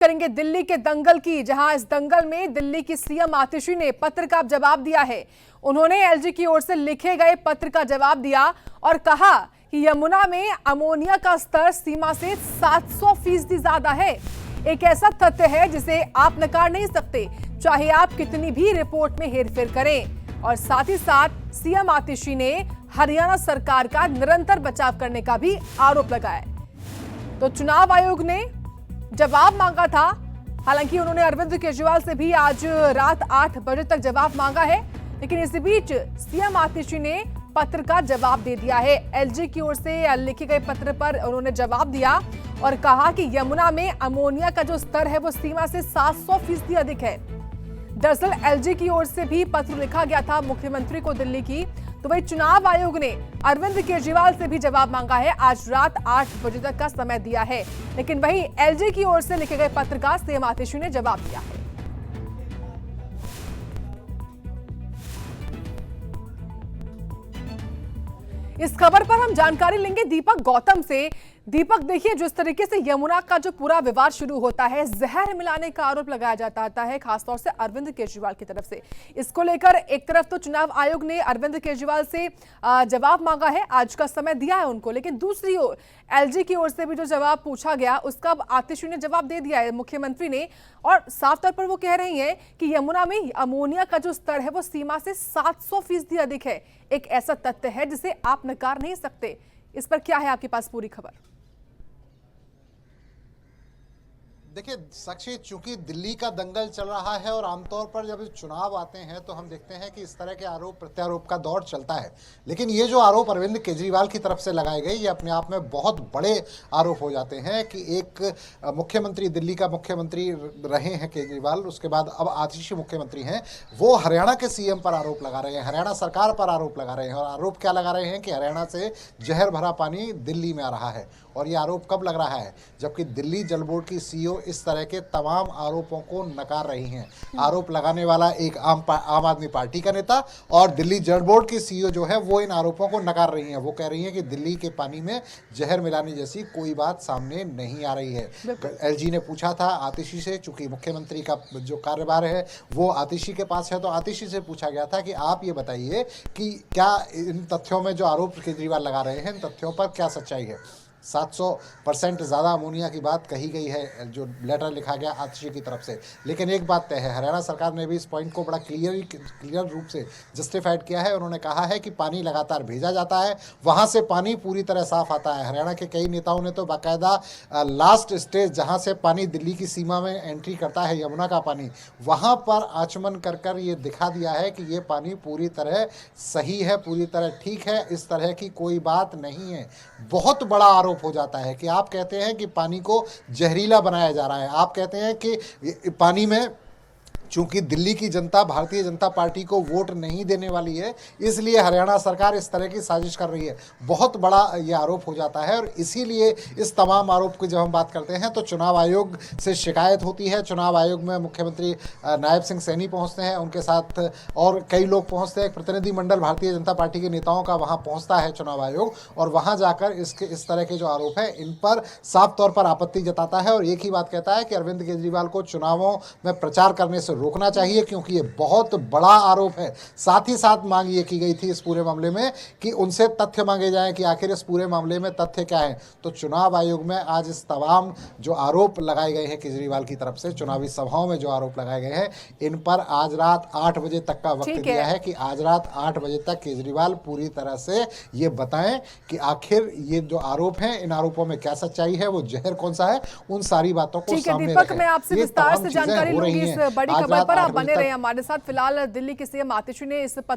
करेंगे दिल्ली के दंगल की, जहां इस दंगल में दिल्ली की सीएम आतिशी ने पत्र का जवाब दिया है। उन्होंने एलजी की ओर से लिखे गए पत्र का जवाब दिया और कहा कि यमुना में अमोनिया का स्तर सीमा से 700% ज्यादा है। एक ऐसा तथ्य है जिसे आप नकार नहीं सकते, चाहे आप कितनी भी रिपोर्ट में हेरफेर करें। और साथ ही साथ सीएम आतिशी ने हरियाणा सरकार का निरंतर बचाव करने का भी आरोप लगाया। तो चुनाव आयोग ने जवाब मांगा था, हालांकि उन्होंने अरविंद केजरीवाल से भी आज रात 8 बजे तक जवाब मांगा है, लेकिन इस बीच सीएम आतिशी ने पत्र का जवाब दे दिया है। एलजी की ओर से लिखे गए पत्र पर उन्होंने जवाब दिया और कहा कि यमुना में अमोनिया का जो स्तर है वो सीमा से 700% अधिक है। दरअसल एलजी की ओर से भी पत्र लिखा गया था मुख्यमंत्री को दिल्ली की, तो वही चुनाव आयोग ने अरविंद केजरीवाल से भी जवाब मांगा है। आज रात 8 बजे तक का समय दिया है, लेकिन वही एलजी की ओर से लिखे गए पत्र का सीएम आतिशी ने जवाब दिया है। इस खबर पर हम जानकारी लेंगे दीपक गौतम से। दीपक, देखिए, जिस तरीके से यमुना का जो पूरा विवाद शुरू होता है, जहर मिलाने का आरोप लगाया जाता है खासतौर से अरविंद केजरीवाल की तरफ से। इसको लेकर एक तरफ तो चुनाव आयोग ने अरविंद केजरीवाल से जवाब मांगा है, आज का समय दिया है उनको, लेकिन दूसरी ओर एलजी की ओर से भी जो जवाब पूछा गया उसका आतिशी ने जवाब दे दिया है मुख्यमंत्री ने, और साफ तौर पर वो कह रही हैं कि यमुना में अमोनिया का जो स्तर है वो सीमा से 700% अधिक है। एक ऐसा तथ्य है जिसे आप नकार नहीं सकते। इस पर क्या है आपके पास पूरी खबर? देखिए साक्षी, चूंकि दिल्ली का दंगल चल रहा है और आमतौर पर जब चुनाव आते हैं तो हम देखते हैं कि इस तरह के आरोप प्रत्यारोप का दौर चलता है, लेकिन ये जो आरोप अरविंद केजरीवाल की तरफ से लगाए गए ये अपने आप में बहुत बड़े आरोप हो जाते हैं कि एक मुख्यमंत्री, दिल्ली का मुख्यमंत्री रहे हैं केजरीवाल, उसके बाद अब आतिशी मुख्यमंत्री हैं, वो हरियाणा के सीएम पर आरोप लगा रहे हैं, हरियाणा सरकार पर आरोप लगा रहे हैं। और आरोप क्या लगा रहे हैं कि हरियाणा से जहर भरा पानी दिल्ली में आ रहा है। और ये आरोप कब लग रहा है? जबकि दिल्ली जल बोर्ड की सीईओ इस तरह के तमाम आरोपों को नकार रही हैं। आरोप लगाने वाला एक आम आदमी पार्टी का नेता और दिल्ली जल बोर्ड की सीईओ जो है वो इन आरोपों को नकार रही हैं। वो कह रही हैं कि दिल्ली के पानी में जहर मिलाने जैसी कोई बात सामने नहीं आ रही है। एलजी ने पूछा था आतिशी से, चूंकि मुख्यमंत्री का जो कार्यभार है वो आतिशी के पास है, तो आतिशी से पूछा गया था कि आप ये बताइए कि क्या इन तथ्यों में जो आरोप केजरीवाल लगा रहे हैं इन तथ्यों पर क्या सच्चाई है। 700% ज़्यादा अमोनिया की बात कही गई है, जो लेटर लिखा गया आतिशी की तरफ से। लेकिन एक बात तय है, हरियाणा सरकार ने भी इस पॉइंट को बड़ा क्लियर रूप से जस्टिफाइड किया है। उन्होंने कहा है कि पानी लगातार भेजा जाता है, वहाँ से पानी पूरी तरह साफ आता है। हरियाणा के कई नेताओं ने तो बाकायदा लास्ट स्टेज जहाँ से पानी दिल्ली की सीमा में एंट्री करता है, यमुना का पानी, वहाँ पर आचमन कर ये दिखा दिया है कि ये पानी पूरी तरह सही है, पूरी तरह ठीक है, इस तरह की कोई बात नहीं है। बहुत बड़ा आरोप हो जाता है कि आप कहते हैं कि पानी को जहरीला बनाया जा रहा है, आप कहते हैं कि पानी में चूंकि दिल्ली की जनता भारतीय जनता पार्टी को वोट नहीं देने वाली है, इसलिए हरियाणा सरकार इस तरह की साजिश कर रही है। बहुत बड़ा ये आरोप हो जाता है और इसीलिए इस तमाम आरोप की जब हम बात करते हैं तो चुनाव आयोग से शिकायत होती है। चुनाव आयोग में मुख्यमंत्री नायब सिंह सैनी पहुंचते हैं, उनके साथ और कई लोग पहुंचते हैं, प्रतिनिधिमंडल भारतीय जनता पार्टी के नेताओं का वहाँ पहुँचता है चुनाव आयोग, और वहाँ जाकर इस तरह के जो आरोप है इन पर साफ तौर पर आपत्ति जताता है और एक ही बात कहता है कि अरविंद केजरीवाल को चुनावों में प्रचार करने से रोकना चाहिए, क्योंकि ये बहुत बड़ा आरोप है। साथ ही साथ मांग ये की गई थी इस पूरे मामले में कि उनसे तथ्य मांगे जाएं कि आखिर इस पूरे मामले में तथ्य क्या है। तो चुनाव आयोग में आज इस तमाम जो आरोप लगाए गए हैं केजरीवाल की तरफ से, चुनावी सभाओं में जो आरोप लगाए गए हैं, इन पर आज रात 8 बजे तक का वक्त दिया है कि आज रात 8 बजे तक केजरीवाल पूरी तरह से ये बताएं कि आखिर ये जो आरोप हैं इन आरोपों में क्या सच्चाई है, वो जहर कौन सा है, उन सारी बातों को सामने रखें। मैं आपसे विस्तार से जानकारी लूंगी इस बड़ी खबर पर, आप बने रहे हमारे साथ। फिलहाल दिल्ली के सीएम आतिशी ने इस पत्र